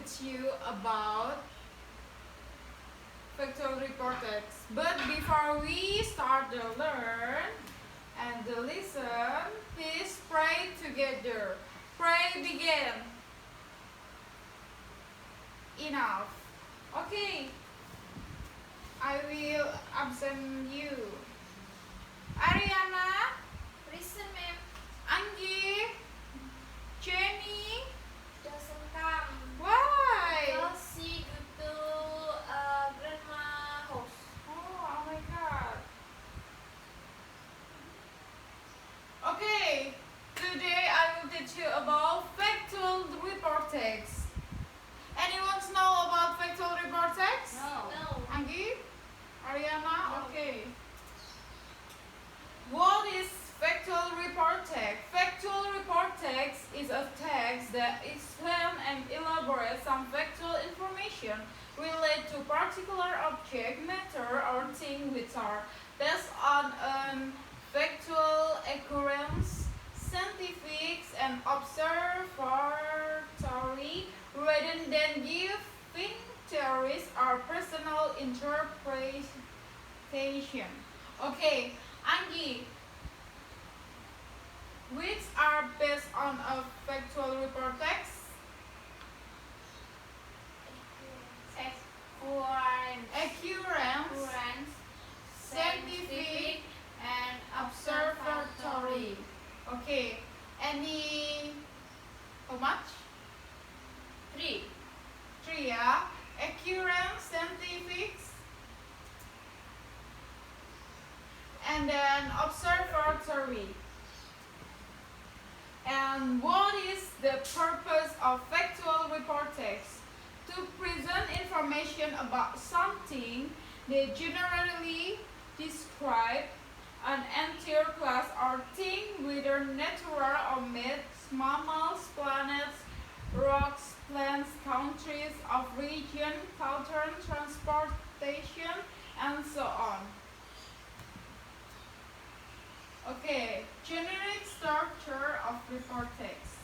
teach you about factual report text. But before we start the learn and the listen, please pray together. Pray begin. Enough. Okay. I will absent you. Ariana, Listen, ma'am. Angie, Jeanny. Doesn't come. Why? Because she go to grandma house. Oh my god. Okay, today I will teach you about factual report text. Anyone know about factual report text? No. Angie? Ariana? No. Okay. What is factual report text? Factual report text is a text that explains and elaborates some factual information related to particular object, matter, or thing which are based on an factual occurrence, scientific and observatory, rather than giving theories or personal interpretation. Okay, Angie, which are based on a factual report text? Occurrence, scientific, and observatory. Okay, any, how much? 3. 3, yeah. Occurrence, scientific, and then observatory. And what is the purpose of factual report text? To present information about something, they generally describe an entire class or thing, whether natural or made, mammals, planets, rocks, plants, countries of region, culture, transportation, and so on. Okay, generic structure of report text.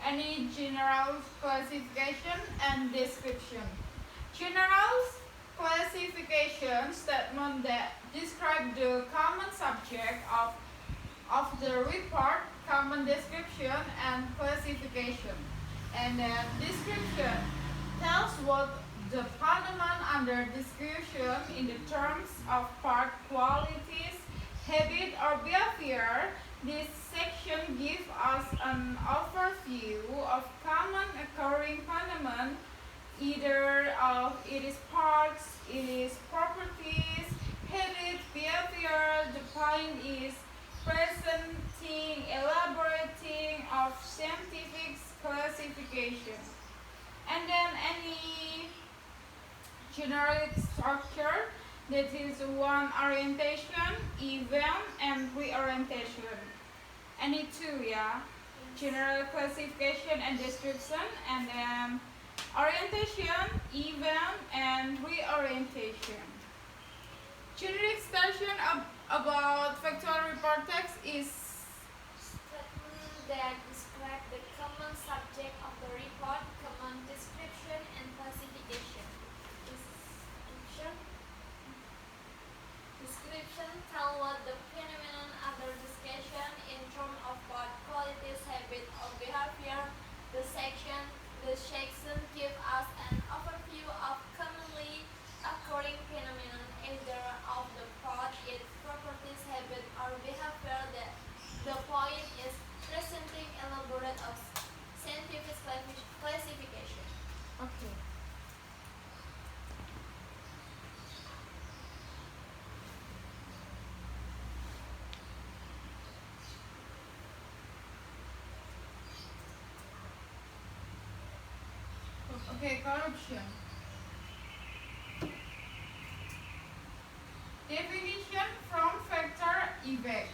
Any general classification and description. General classification statement that describe the common subject of the report, common description and classification. And then description tells what the phenomenon under discussion in the terms of part, qualities, habit or behavior. This section gives us an overview of common occurring phenomenon, either of its parts, its properties, habit, behavior. The point is presenting, elaborating of scientific classification. And then any generic structure, that is one, orientation, event, and reorientation. Any 2, yeah? General classification and description, and then orientation, event, and reorientation. Generic section about factual report text is Statement that describe the common subject of the report, common description and classification. Description tell what the phenomenon under discussion in terms of what qualities, habit, or behavior. The section give us an overview of commonly occurring phenomenon, either of the part, its properties, habit, or behavior. The point is presenting elaborate of scientific classification. okay. Okay, corruption. Definition from factor effect.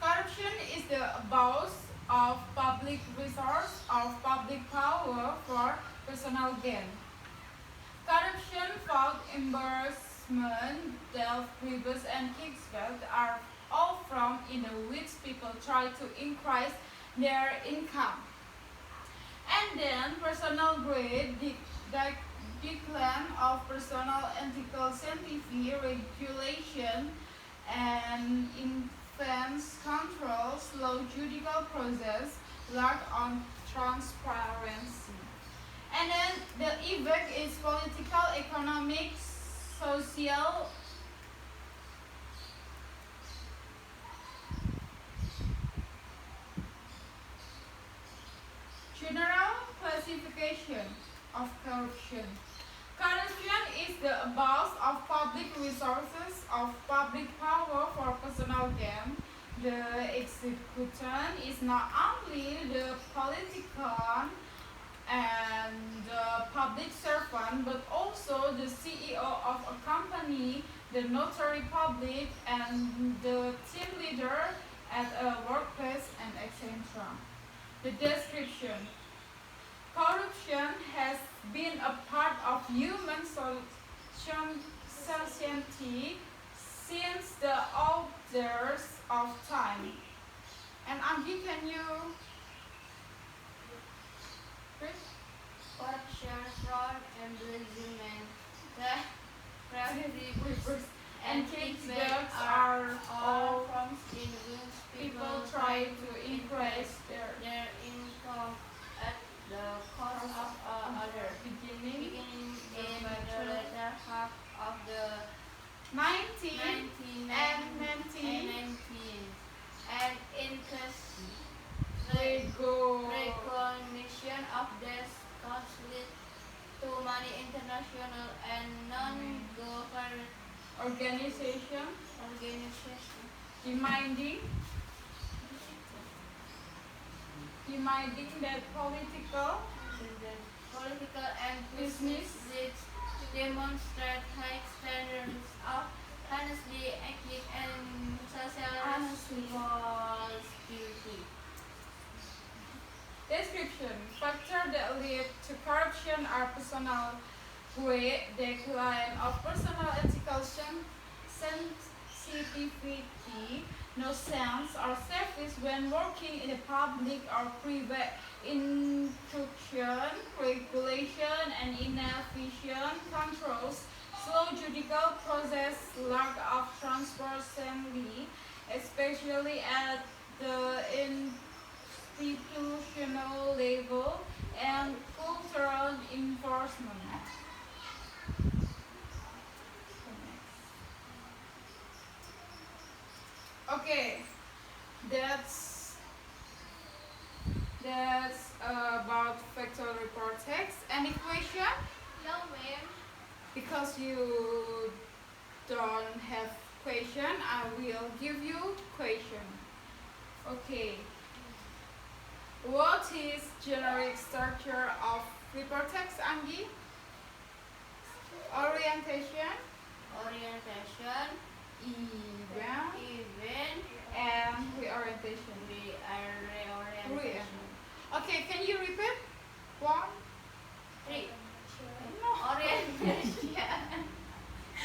Corruption is the abuse of public resource or public power for personal gain. Corruption, fraud, embarrassment, theft, bribes, and kickback are all forms in which people try to increase their income. And then personal grade, decline of personal ethical scientific regulation and influence control, slow judicial process, lack on transparency. And then the effect is political, economic, social, general classification of corruption. Corruption is the abuse of public resources, of public power for personal gain. The executant is not only the politician and the public servant, but also the CEO of a company, the notary public, and the team leader at a workplace, and etc. The description. Corruption has been a part of human society since the oldest of time. And Agi, can you read? Corruption, fraud, embezzlement, And kickbacks are all forms in which people try to increase their their income at the cost of others. beginning Beginning in the latter half of the 19 and 19 and increase recognition of this conflict to many international and non-governmental organization organizations demanding that political and business leads demonstrate high standards of honestly acting and social responsibility. description. Factors that lead to corruption are personal grade, decline of personal ethical sensitivity, no sense or service when working in a public or private, instruction, regulation, and inefficient controls, slow judicial process, lack of transparency, especially at the institutional level, and cultural enforcement. Okay, that's about factual report text. Any question? No, ma'am. Because you don't have question, I will give you question. Okay. What is generic structure of report text, Anggi? Orientation, event, and reorientation. Reorientation. Okay, can you repeat? 1, no. Orientation.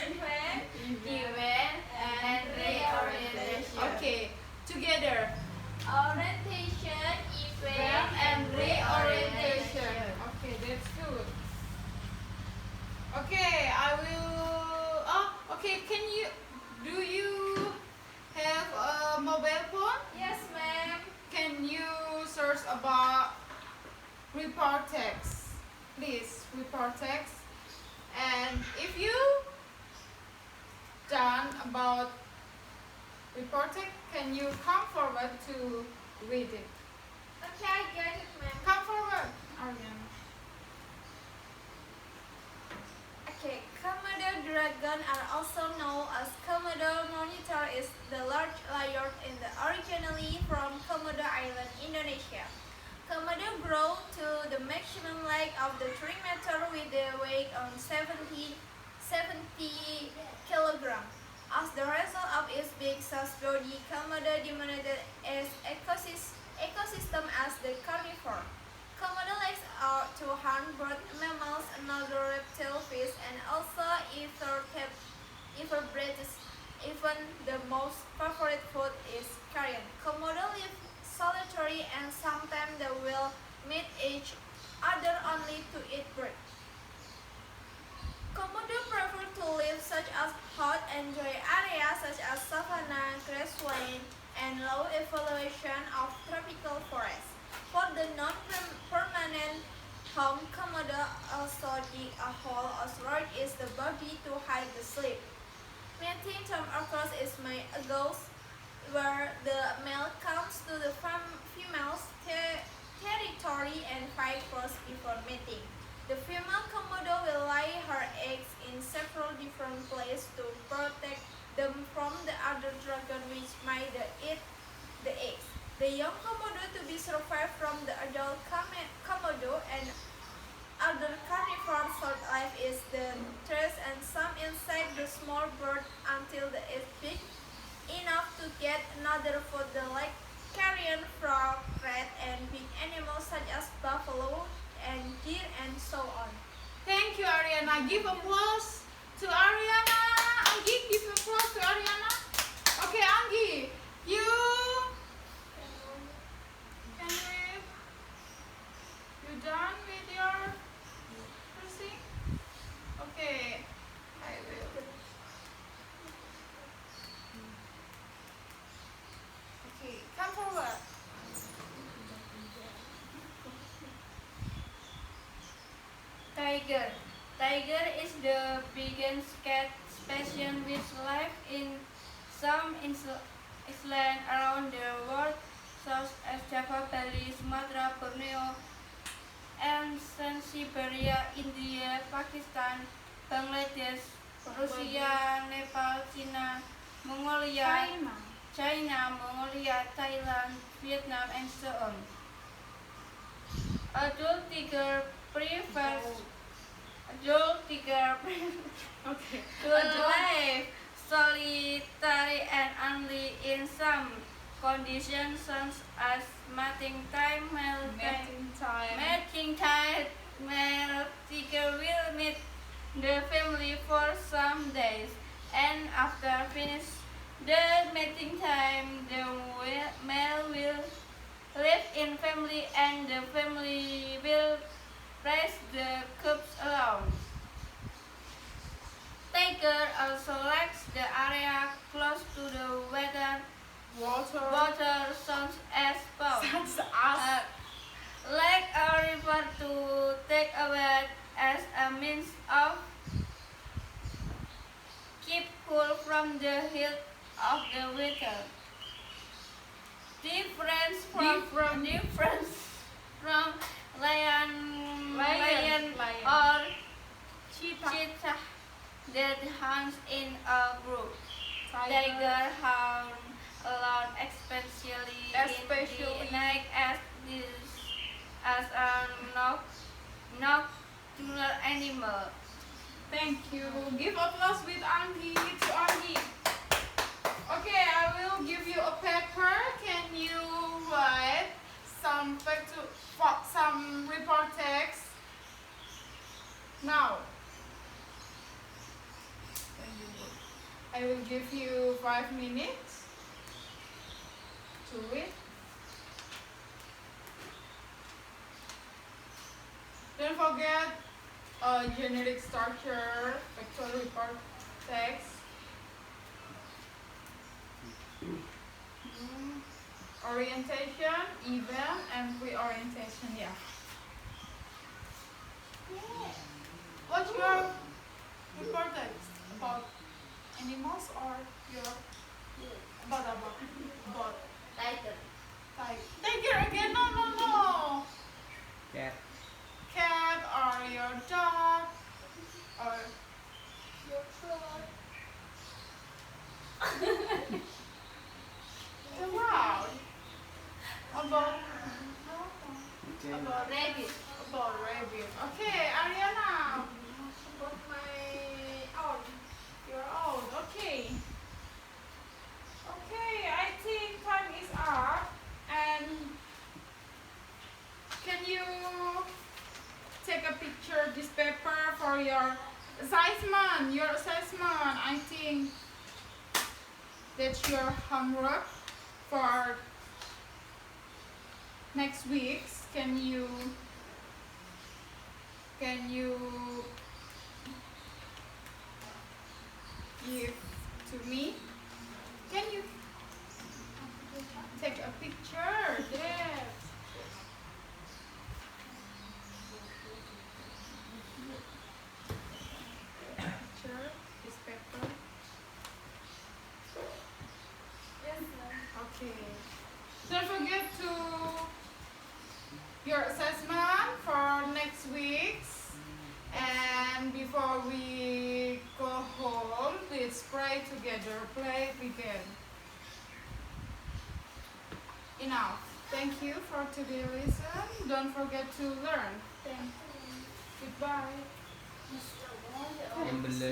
Event and reorientation. Okay, together. Orientation, event, And reorientation. Okay, that's good. Okay, I will. Oh, okay. Do you have a mobile phone? Yes, ma'am. Can you search about report text? Please, report text. And if you done about report text, can you come forward to read it? Okay, I get it, ma'am. Come forward, Aryan. Okay, Komodo dragon are also known as Komodo monitor is the large lion in the originally from Komodo Island, Indonesia. Komodo grow to the maximum length of the 3 meter with a weight on 70 kilograms. As the result of its big size body, Komodo dominated its ecosystem as the carnivore. Komodo likes to hunt bird mammals, another reptile fish, and also invertebrates. Even the most favorite food is carrion. Komodo live solitary and sometimes they will meet each family to eat bird. Komodo prefer to live such as hot and dry areas such as savanna, grassland, and low elevation of tropical forests. For the non-permanent home, Komodo also dig a hole as large as the body to hide the sleep. Mating time occurs is May August, where the male comes to the female's territory and fight first before mating. The female Komodo will lay her eggs in several different places to protect them from the other dragon which might eat the eggs. The young Komodo to be survived from the adult Komodo and other carnivores short life is the thresh and some insect the small bird until the is big enough to get another food like carrion frog, rat, and big animals such as buffalo and deer and so on. Thank you, Ariana. Give applause to Ariana. Anggi, give applause to Ariana. Okay, Anggi, you can you done with your nursing? Okay, I will. Okay, come forward. Tiger. Tiger is the biggest cat species which lives in some islands around the world, such as Java, Bali, Sumatra, Borneo, and Siberia, India, Pakistan, Bangladesh, Russia, Nepal, China, Mongolia, China, Mongolia, Thailand, Vietnam, and so on. Adult tiger prefers Okay. to live solitary and only in some conditions such as mating time. Mating time, male tiger will meet the family for some days, and after finish the mating time, the male will live in family and the family will raise the cubs alone. Tiger also likes the area close to the water such as pond, lake or river to take a bath as a means of keep cool from the heat of the winter. Difference from lion or cheetah that hunts in a group. Tiger hunt alone, especially in the night as a nocturnal animal. Thank you. Give applause with Anggi to Anggi. Okay, I will give you a paper. Can you write some report text now? I will give you 5 minutes to read. Don't forget generic structure, factual report text, orientation, event, and pre-orientation. Yeah. What's your report text about? Animals or your about Tiger. tiger again? No. Cat or your dog or Your food. wow. About Rabbit. about rabbit. Okay, Ariana. About your own. Okay. Okay, I think time is up. And can you take a picture of this paper for your assessment? I think that's your homework for next week. Can you can you give to me? Can you take a picture? There. Picture, this paper. Yes, ma'am. Okay. Don't forget to your assessment for next week's. And before we go home, let's pray together. Play begin. Enough. Thank you for today's lesson. Don't forget to learn. Thank you. Goodbye. And bless